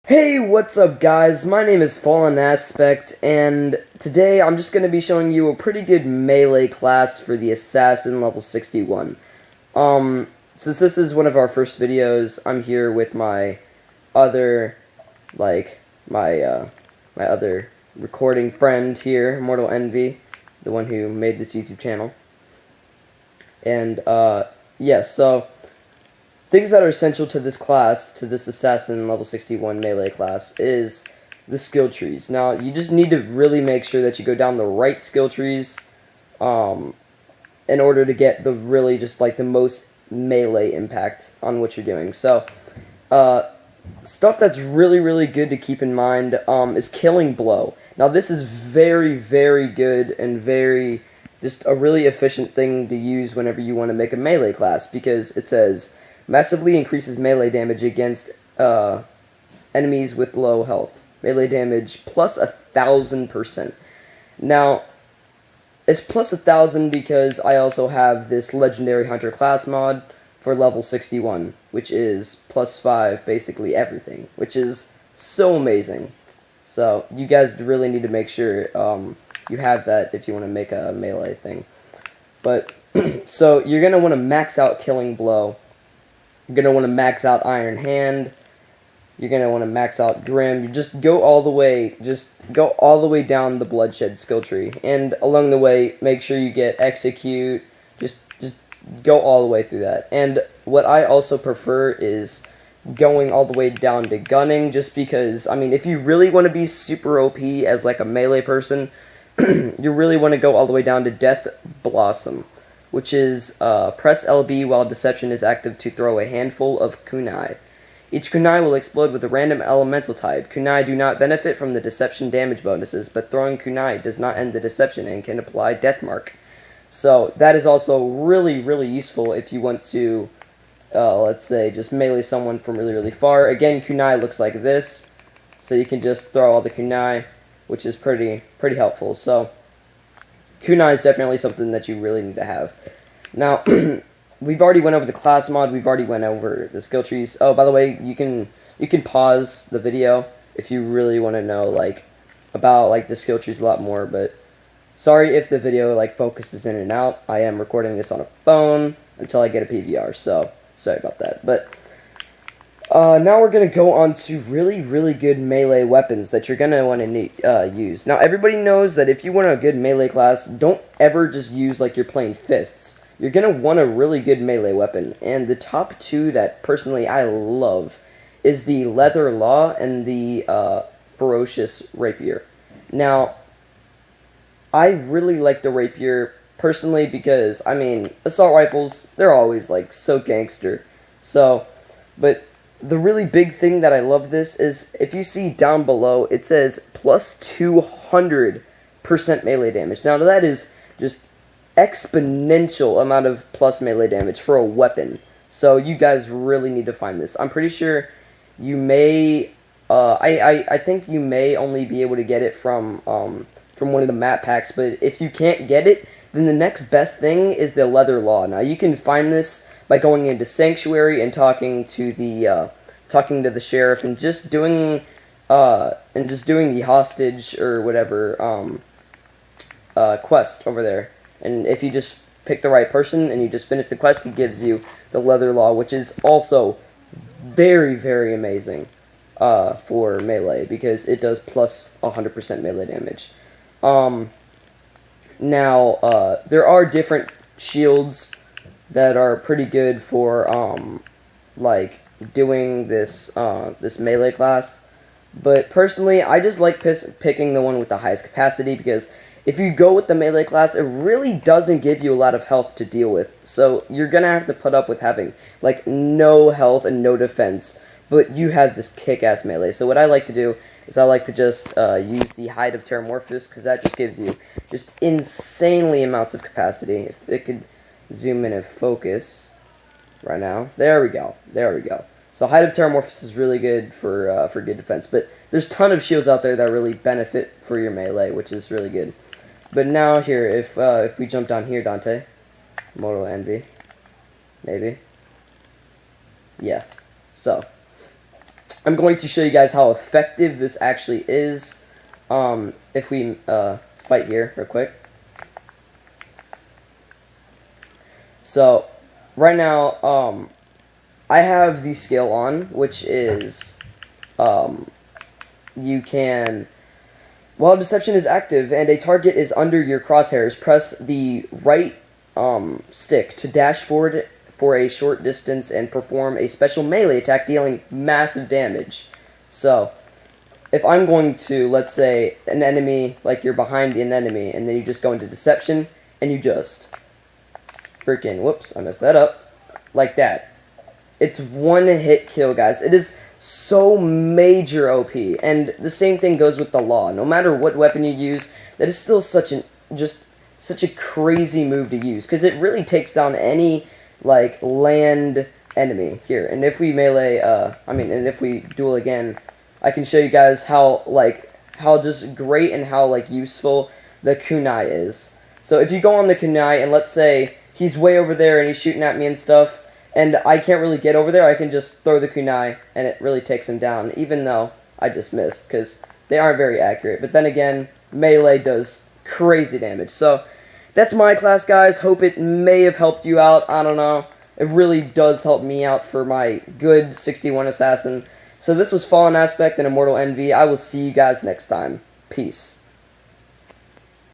Hey, what's up guys? My name is Fallen Aspect, and today I'm just going to be showing you a pretty good melee class for the Assassin level 61. Since this is one of our first videos, I'm here with my other, my other recording friend here, Mortal Envy, the one who made this YouTube channel. And, yeah, so things that are essential to this class, to this Assassin level 61 melee class, is the skill trees. Now, you just need to really make sure that you go down the right skill trees in order to get the really just like the most melee impact on what you're doing. So, stuff that's really good to keep in mind is Killing Blow. Now, this is very good and just a really efficient thing to use whenever you want to make a melee class, because it says massively increases melee damage against enemies with low health. Melee damage plus 1,000%. Now, it's plus 1,000 because I also have this Legendary Hunter class mod for level 61, which is plus 5, basically everything, which is so amazing. So, you guys really need to make sure you have that if you want to make a melee thing. But, so, you're going to want to max out Killing Blow. You're going to want to max out Iron Hand. You're going to want to max out Grim. You just go all the way down the Bloodshed skill tree. And along the way, make sure you get Execute. Just go all the way through that. And what I also prefer is going all the way down to Gunning, just because, I mean, if you really want to be super OP as like a melee person, you really want to go all the way down to Death Blossom, which is press LB while Deception is active to throw a handful of kunai. Each kunai will explode with a random elemental type. Kunai do not benefit from the Deception damage bonuses, but throwing kunai does not end the Deception and can apply Death Mark. So that is also really useful if you want to, let's say, just melee someone from really far. Again, kunai looks like this, so you can just throw all the kunai, which is pretty helpful. So kunai is definitely something that you really need to have. Now, we've already went over the class mod, we've already went over the skill trees. Oh, by the way, you can pause the video if you really want to know, about, the skill trees a lot more, but sorry if the video, focuses in and out. I am recording this on a phone until I get a PVR, so sorry about that. But now we're going to go on to really good melee weapons that you're going to want to use. Now, everybody knows that if you want a good melee class, don't ever just use like you're playing fists. You're going to want a really good melee weapon. And the top two that, personally, I love is the Leather Law and the Ferocious Rapier. Now, I really like the Rapier, personally, because, I mean, assault rifles, they're always, so gangster. So, but the really big thing that I love this is, if you see down below, it says plus 200% melee damage. Now, that is just exponential amount of plus melee damage for a weapon. So, you guys really need to find this. I'm pretty sure you may, I think you may only be able to get it from one of the map packs, but if you can't get it, then the next best thing is the Leather Law. Now, you can find this by going into Sanctuary and talking to the sheriff and just doing the hostage or whatever quest over there. And if you just pick the right person and you just finish the quest, he gives you the Leather Law, which is also very amazing for melee, because it does plus 100% melee damage. Now, there are different shields that are pretty good for, doing this, this melee class. But personally, I just like picking the one with the highest capacity, because if you go with the melee class, it really doesn't give you a lot of health to deal with. So, you're gonna have to put up with having, no health and no defense, but you have this kick-ass melee. So what I like to do is I like to just use the Hide of Terramorphous, because that just gives you just insanely amounts of capacity. If it could zoom in and focus right now. There we go. So Hide of Terramorphous is really good for good defense. But there's a ton of shields out there that really benefit for your melee, which is really good. But now here, if we jump down here, Dante, Mortal Envy, maybe. Yeah. So, I'm going to show you guys how effective this actually is. If we fight here real quick. So right now, I have the skill on, which is you can, while deception is active and a target is under your crosshairs, press the right stick to dash forward for a short distance and perform a special melee attack dealing massive damage. So if I'm going to, let's say, an enemy, like you're behind an enemy, and then you just go into deception, and you just freaking, whoops, I messed that up, like that. It's one hit kill, guys. It is so major OP, and the same thing goes with the law. No matter what weapon you use, that is still such a crazy move to use, because it really takes down any, like, land enemy here. And if we melee, and if we duel again, I can show you guys how just great and how, like, useful the kunai is. So if you go on the kunai, and let's say he's way over there and he's shooting at me and stuff, and I can't really get over there, I can just throw the kunai, and it really takes him down, even though I just missed, because they aren't very accurate. But then again, melee does crazy damage. So that's my class, guys. Hope it may have helped you out. I don't know. It really does help me out for my good 61 assassin. So this was Fallen Aspect and Immortal Envy. I will see you guys next time. Peace.